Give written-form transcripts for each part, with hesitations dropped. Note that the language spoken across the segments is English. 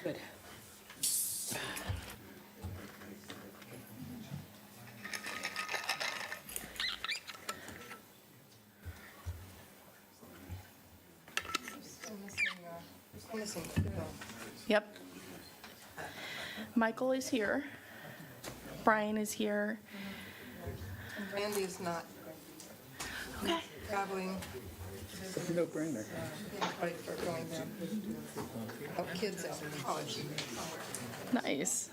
Good. Yep. Michael is here. Brian is here. Randy's not Okay. traveling, No brainer. right, for going to help kids out in college. Nice.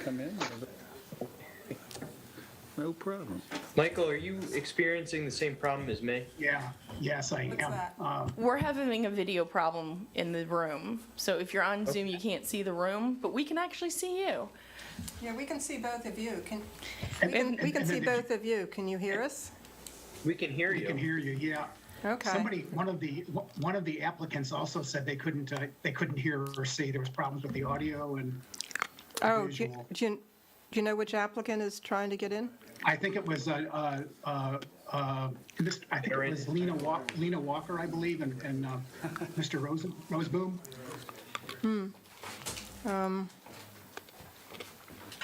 Come in. No problem. Michael, are you experiencing the same problem as me? Yes, I What's am. that? We're having a video problem in the room. So if you're on Zoom, you can't see the room, but we can actually see you. Yeah, we can see both of you. And- We can and see then- both of you. Can you hear us? We can hear We can you. hear you, yeah. Okay. One of the applicants also said they couldn't hear or see. There was problems with the audio and Oh, visual. do you know which applicant is trying to get in? I think it was, I think it was Lena Walker, I believe, and Mr. Roseboom.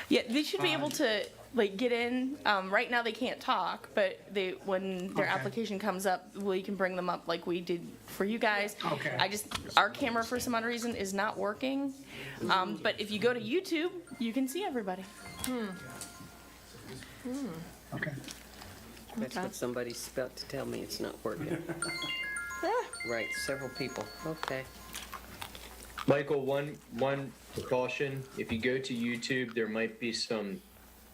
Yeah, they should be able to like get in. Right now they can't talk, but when their Okay. application comes up, we can bring them up like we did for you guys. Okay. Our camera for some odd reason is not working. But if you go to YouTube, you can see everybody. Okay. That's what somebody's about to tell me, it's not working. Right, several people, okay. Michael, one precaution, if you go to YouTube, there might be some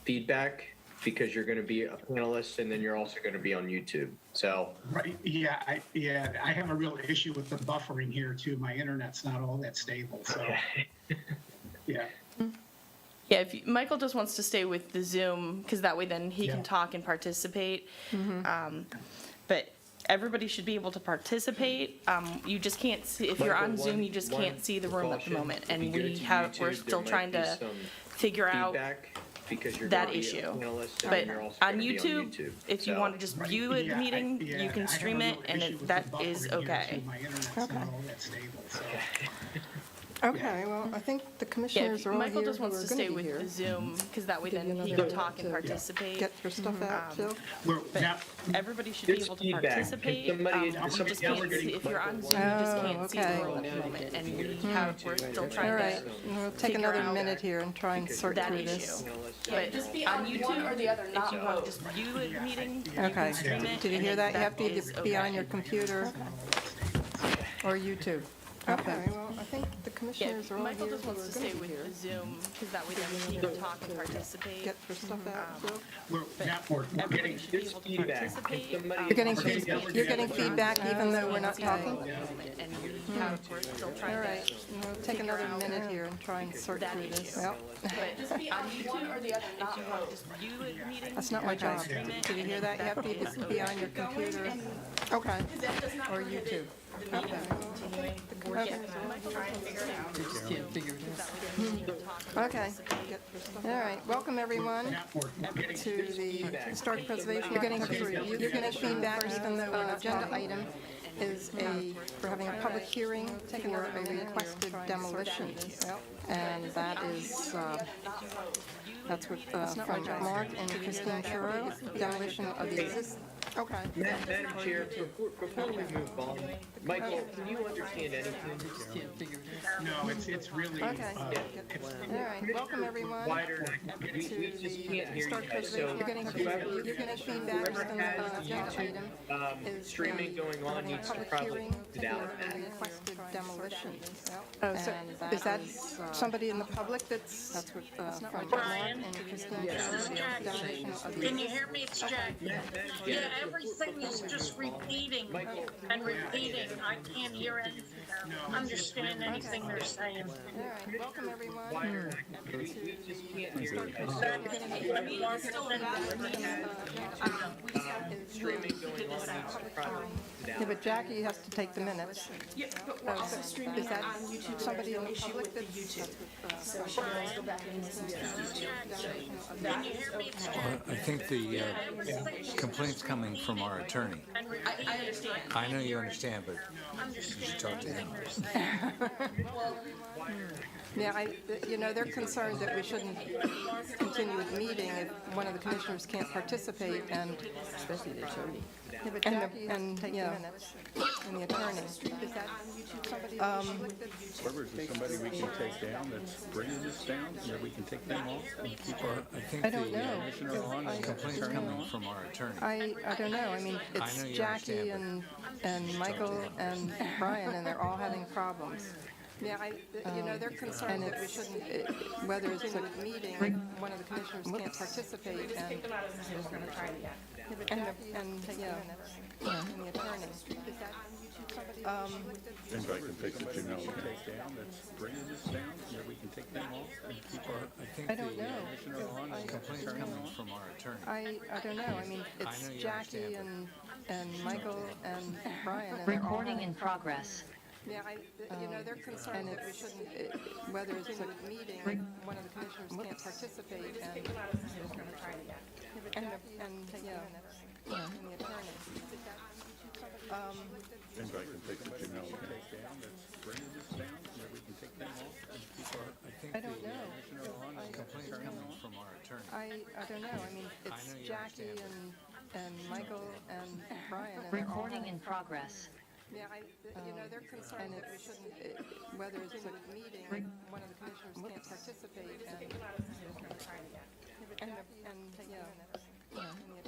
feedback because you're going to be a panelist and then you're also going to be on YouTube. So, Right, yeah, I have a real issue with the buffering here too. My internet's not all that stable, so, yeah. Yeah, Michael just wants to stay with the Zoom because that way then he can Yeah. talk and participate. But everybody should be able to participate. You just can't see if you're Michael, on Zoom. You one- just one can't see the room at the precaution, moment, if and you go we're to YouTube, still there trying might be to some figure out feedback because you're that going to be issue. a panelist and But you're also on going to be on YouTube, YouTube. if you So- want to just Right, view the yeah, meeting, you I can have a stream real it, and issue with that the is buffering here, okay. too. My internet's not all that stable, so. Okay, well, I think the Yeah, commissioners if are all Michael here just who wants are to going stay to be with here. the Zoom because that way Give you then he another can talk and to participate. Get your stuff out, Jill? We're, now, Everybody should be It's able to feedback. participate. Somebody- You just somebody can't else- see, if you're on Zoom, you just Oh, can't see the okay. room at the moment, and we're still All trying right, to we'll take figure another out minute here and try and sort that through issue. this. But on YouTube, or the other, if you want to just view the meeting, you Okay, can stream it. did you hear and that? You have to is either be on okay. your computer or YouTube. Okay, well, I think the Yeah, commissioners are all here Michael just who are wants to going stay to be here. with the Zoom, because that way then he can talk and participate. Get your stuff out, Jill? we're getting, Everybody should be It's able to feedback. participate. If somebody- You're getting Okay, feedback, yeah, you're getting feedback even though we're not See the room talking? at the moment, and we're still All trying right, to we'll take another minute here and try and sort that through this. issue. Well, But on YouTube or the other, if you want to just view the meeting. that's not my you can job. stream it, Did you hear that? You have to either be on your computer, okay, or YouTube. Okay. Okay, all right, welcome everyone to the Historic Preservation. You're getting feedback even though an agenda item is we're having a public hearing for a requested demolition. And that is, that's what, from Mark and Christine Chura, demolition of the existing. Okay. Madam Chair, before we move on, Michael, can you understand anything? no, it's really, Okay. All right, welcome everyone Wider, to we just the can't hear you Historic guys. So Preservation. You're getting feedback even though an agenda item is streaming going on needs to public probably hearing sit down. for a requested demolition. Oh, so is that somebody in the public that's from Mark Brian. and Christine Chura, demolition of the Can you hear me? It's Jack. Yeah, everything is just repeating and repeating. I can't hear anything or understand anything they're saying. All right, welcome everyone. Wider, we just can't hear you guys. Streaming Going on needs to probably sit Yeah, down. but Jackie has to take the minutes. Yeah, but we're all also streaming it on YouTube. Somebody in the public that's... YouTube. So she can always go back and listen to YouTube. Can you hear me? I think the complaint's coming from our attorney. I understand. I know you understand, but you should talk to him. Yeah, they're concerned that we shouldn't continue with the meeting if one of the commissioners can't participate and... Especially the attorney. And the attorney. Is that somebody? Whoever's somebody we can take down that's bringing this down, and that we can take them off and keep our, I think I don't know. commissioner on, the complaint's coming from our attorney. I don't know. I mean, I it's know you Jackie understand, and Michael and Brian, and they're all having problems. Yeah, they're concerned that we shouldn't, whether it's a meeting, one of the commissioners can't participate and... And the attorney. Anybody can take it, you know, down that's bringing this down, and that we can take them off and keep our, I think I don't know. commissioner on, the complaint's coming from our attorney. I don't know. I mean, it's know you Jackie understand, and Michael and Brian, and they're all Recording having in progress. Yeah, they're concerned that we shouldn't, whether it's a meeting, one of the commissioners can't participate and the attorney. Anybody can take it, you know, down that's bringing this down, and that we can take them off and keep our, I think I don't know. commissioner on, the complaint's coming from our attorney. I don't know. I mean, it's know you Jackie understand, and Michael and Brian, and they're all Recording having in progress. Yeah, they're concerned that we shouldn't, whether it's a meeting, one of the commissioners can't participate and the attorney. Anybody can take it, you know,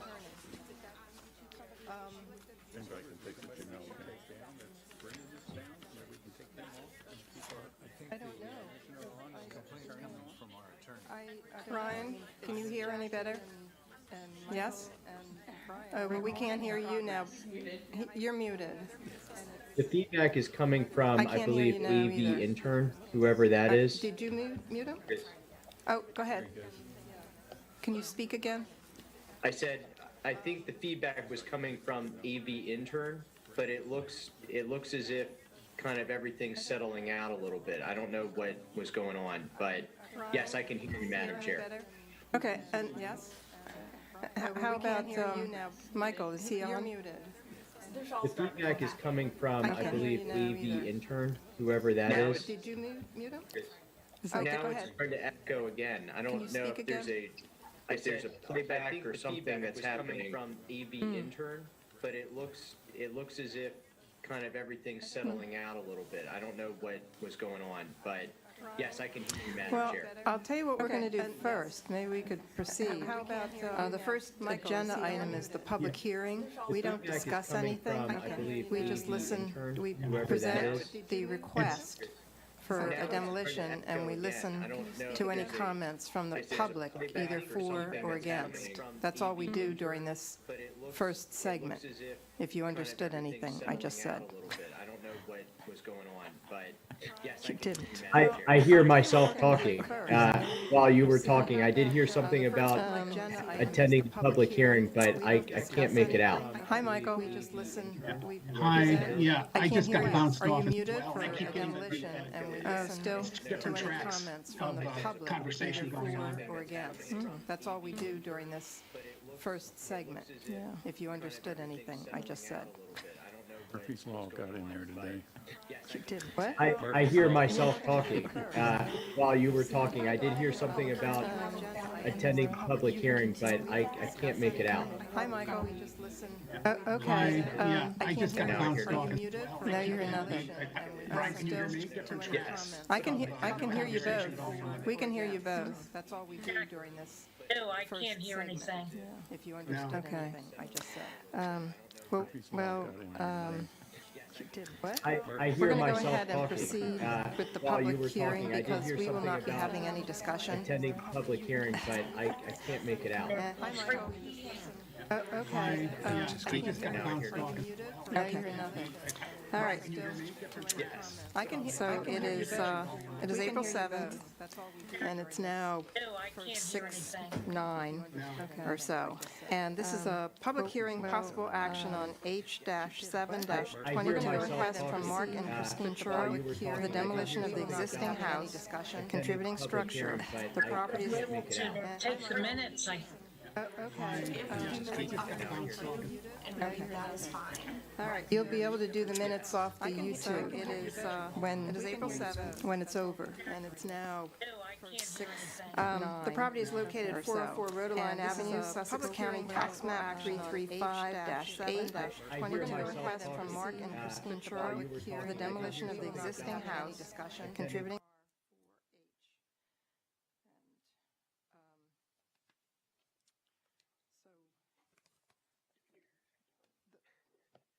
down that's bringing this down, and that we can take them off and keep our, I think I don't know. commissioner on, the complaint's coming from our attorney. Brian, can you hear any better? Yes? Oh, but we can't hear you now. You're muted. The feedback is coming from, I I can't hear believe, you now AV either. intern, whoever that is. Did you mute him? Oh, go ahead. Can you speak again? I said, I think the feedback was coming from AV intern, but it looks as if kind of everything's settling out a little bit. I don't know what was going on, but yes, I can hear you, Madam Chair. Okay, and yes? How about Michael, is he on? You're muted. The feedback is coming from, I I can't believe, hear you now AV either. intern, whoever that Now, is. did you mute him? Now Okay, go it's ahead. starting to echo again. I Can you don't know speak if there's again? if there's a playback or something that's happening from AV intern, but it looks as if kind of everything's settling out a little bit. I don't know what was going on, but yes, I can hear you, Madam Well, Chair. I'll tell you what we're going to do first. Maybe we could proceed. How about, the first agenda item is the public hearing. We don't feedback is discuss coming anything. from, I believe, We just AV listen, intern, we whoever that present is. the request for Now a it's starting to demolition, and echo we again. listen I don't know to if any there's a- comments from the if there's a public, playback either or for something or that's against. happening from That's all we AV do during this But it looks- first it segment. looks as if If you kind of understood everything's anything I just settling said. out a little bit. I don't know what was going on, but yes, I You can hear you, didn't. Madam Chair. I hear myself talking. While you were talking, I did hear something about attending the public hearing, but I can't make it out. Hi, Michael. We just listen. We Hi, present. yeah, I can't just hear got you. bounced Are you off as muted well. for I a keep getting demolition? And we listen still It's to different any tracks comments from the of, public, conversation either going on. for or against. That's all we do during this first segment. If you understood anything I just said. Murphy's Law got in there today. You did what? I hear myself talking. While you were talking, I did hear something about attending the public hearing, but I can't make it out. Hi, Michael. We just listen. Hi, Okay. yeah, I can't just got hear you. bounced Are you off as muted? well. Now you're another. Brian, can you hear me? Yes. I can hear you both. We can hear you both. That's all we do during this No, I first can't hear segment. anything. If you understood Okay. anything I just said. Well, you did what? I We're hear going to go myself ahead and talking. proceed with the While you public were hearing talking, I did because hear we will something not be about having any discussion. attending the public hearing, but I can't make it out. Hi, Michael. Okay. Yeah, I just got bounced off as well. Now you're another. All right. I can hear. So it is April 7th, and it's now No, I can't hear 6:09 or so. And this is a public hearing, possible action on H-7-22, request from Mark and Christine Chura for the demolition of the existing house, contributing structure. The property is... anything. Take the minutes, Okay. All right, you'll be able to do the minutes off the YouTube. It is April 7th, when it's over, and it's now no, I can't hear the property is located at 404 Rodaline Avenue, Sussex County, tax map 335-8-22, request from Mark and Christine Chura for the demolition of the existing house, contributing. So, the purpose of this is just to have input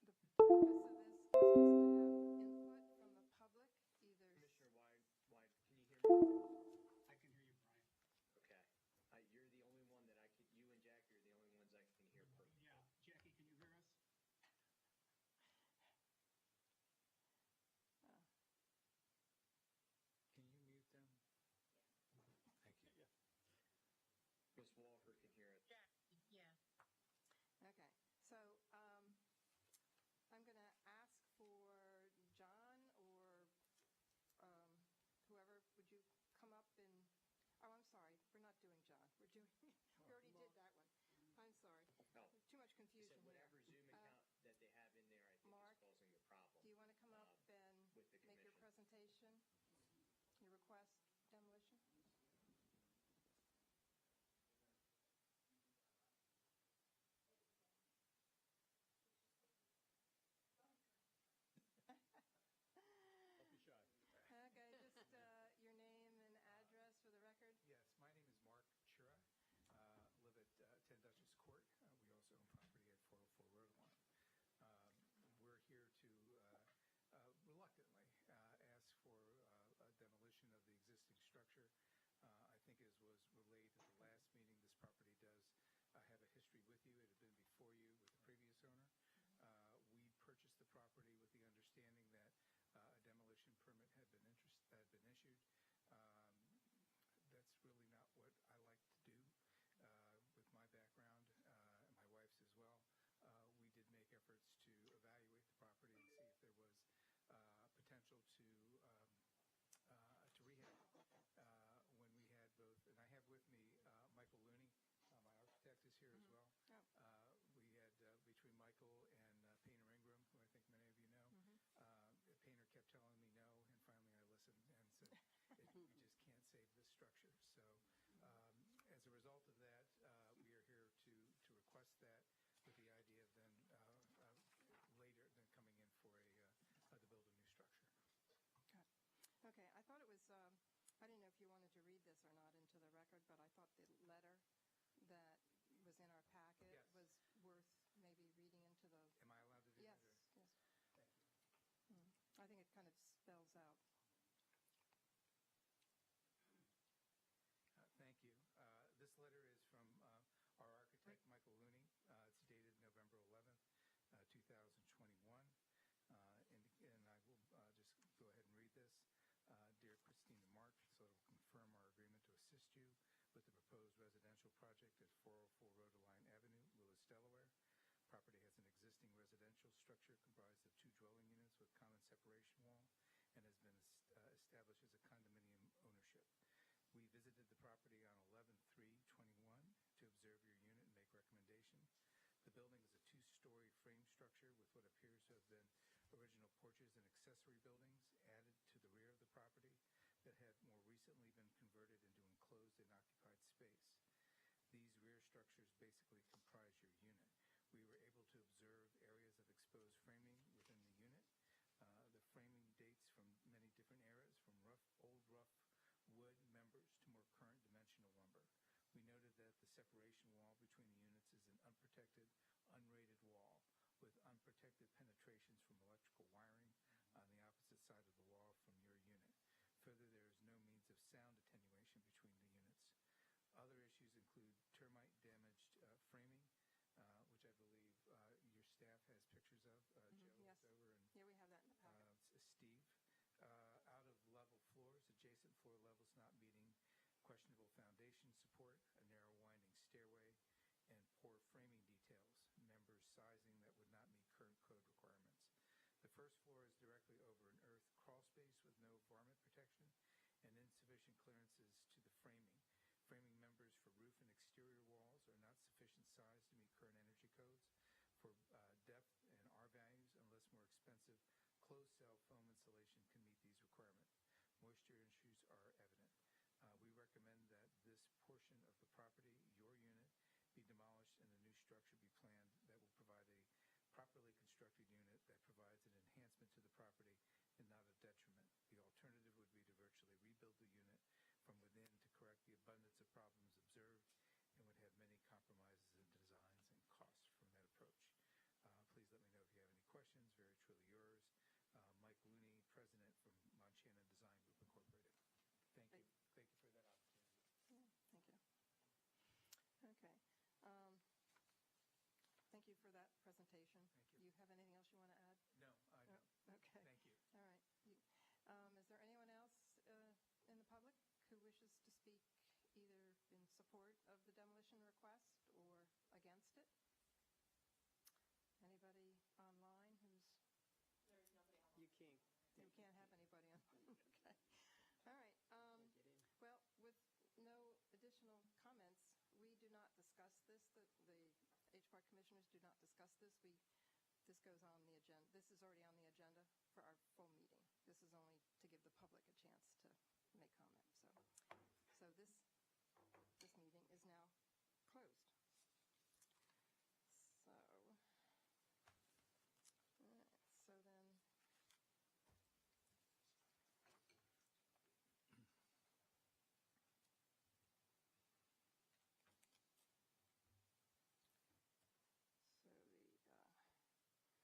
from the public, either. Commissioner, why, can you hear me? I can hear you, Brian. Okay. You're the only one that you and Jackie are the only ones I can hear perfectly. Yeah, Jackie, can you hear us? Can you mute them? Thank you. Ms. Walker can hear it. yeah. Okay, so I'm going to ask for John or whoever, would you come up and, oh, I'm sorry, we're not doing John. We already did that one. I'm sorry. No. Too much He confusion said here. whatever Zoom account that they have in there, I think Mark, is causing the problem. Do you want to come up and with the make your commission. presentation, your request demolition? Don't be shy. Okay, just your name and address for the record. Yes, my name is Mark Chura. Live at 10 Dutchess Court. We also own property at 404 Rodaline. We're here to reluctantly ask for a demolition of the existing structure. I think as was relayed at the last meeting, this property does have a history with you. It had been before you with the previous owner. We purchased the property with the understanding that a demolition permit had been issued. That's really not what I like to do with my background and my wife's as well. We did make efforts to evaluate the property and see if there was potential to rehab. When we had both, and I have with me Michael Looney, my architect is here as well. We had between Michael and Painter Ingram, who I think many of you know, Painter kept telling me no, and finally I listened and said, we just can't save this structure. So as a result of that, we are here to request that with the idea of then later then coming in for to build a new structure. Okay, I thought it was, I didn't know if you wanted to read this or not into the record, but I thought the letter that was in our packet Yes. was worth maybe reading into the... Am I allowed to do Yes, that? yes. Thank you. I think it kind of spells out. Thank you. This letter is from our architect, Michael Looney. It's dated November 11th, 2021. And I will just go ahead and read this. Dear Christine and Mark, so it will confirm our agreement to assist you with the proposed residential project at 404 Rodaline Avenue, Lewis, Delaware. Property has an existing residential structure comprised of 2 dwelling units with common separation wall and has been established as a condominium ownership. We visited the property on 11/3/21 to observe your unit and make recommendations. The building is a 2-story frame structure with what appears to have been original porches and accessory buildings added to the rear of the property that had more recently been converted into enclosed and occupied space. These rear structures basically comprise your unit. We were able to observe areas of exposed framing within the unit. The framing dates from many different eras, from old rough wood members to more current dimensional lumber. We noted that the separation wall between the units is an unprotected, unrated wall with unprotected penetrations from electrical wiring on the opposite side of the wall from your unit. Further, there is no means of sound attenuation between the units. Other issues include termite-damaged framing, which I believe your staff has pictures of. Joe Yes. is over and Yeah, we have that questionable foundation support, a narrow winding stairway, and poor framing details, members sizing that would not meet current code requirements. The first floor is directly over an earth crawl space with no varmint protection and insufficient clearances to the framing. Framing members for roof and exterior walls are not sufficient size to meet current energy codes for depth and R values unless more expensive closed cell foam insulation can meet these requirements. Moisture issues are evident. We recommend that this portion of the property, your unit, be demolished and a new structure be planned that will provide a properly constructed unit that provides an enhancement to the property and not a detriment. The alternative would be to virtually rebuild the unit from within to correct the abundance of problems observed and would have many compromises in designs and costs from that approach. Please let me know if you have any questions. Very truly yours, Mike Looney, President from Montana Design Group Incorporated. Thank you. Thank you for that opportunity. Yeah, thank you. Okay. Thank you for that presentation. Thank you. You have anything else you want to add? No, I don't. Okay. Thank you. All right. Is there anyone else in the public who wishes to speak either in support of the demolition request or against it? Anybody online who's... You can't. You can't have anybody on. Okay. All right. Well, with no additional comments, we do not discuss this. The HPAR commissioners do not discuss this. This goes on the agenda. This is already on the agenda for our full meeting. This is only to give the public a chance to make comment. So this meeting is now closed. So, all right, so then.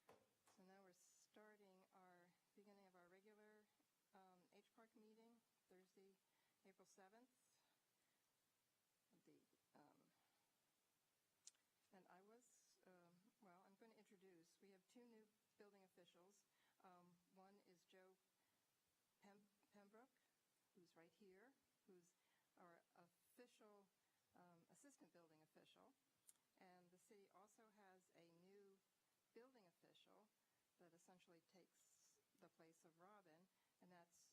So now we're starting our beginning of our regular HPARC meeting, Thursday, April 7th. And I was, I'm going to introduce, we have two new building officials. One is Joe Pembroke, who's right here, who's our official assistant building official. And the city also has a new building official that essentially takes the place of Robin, and that's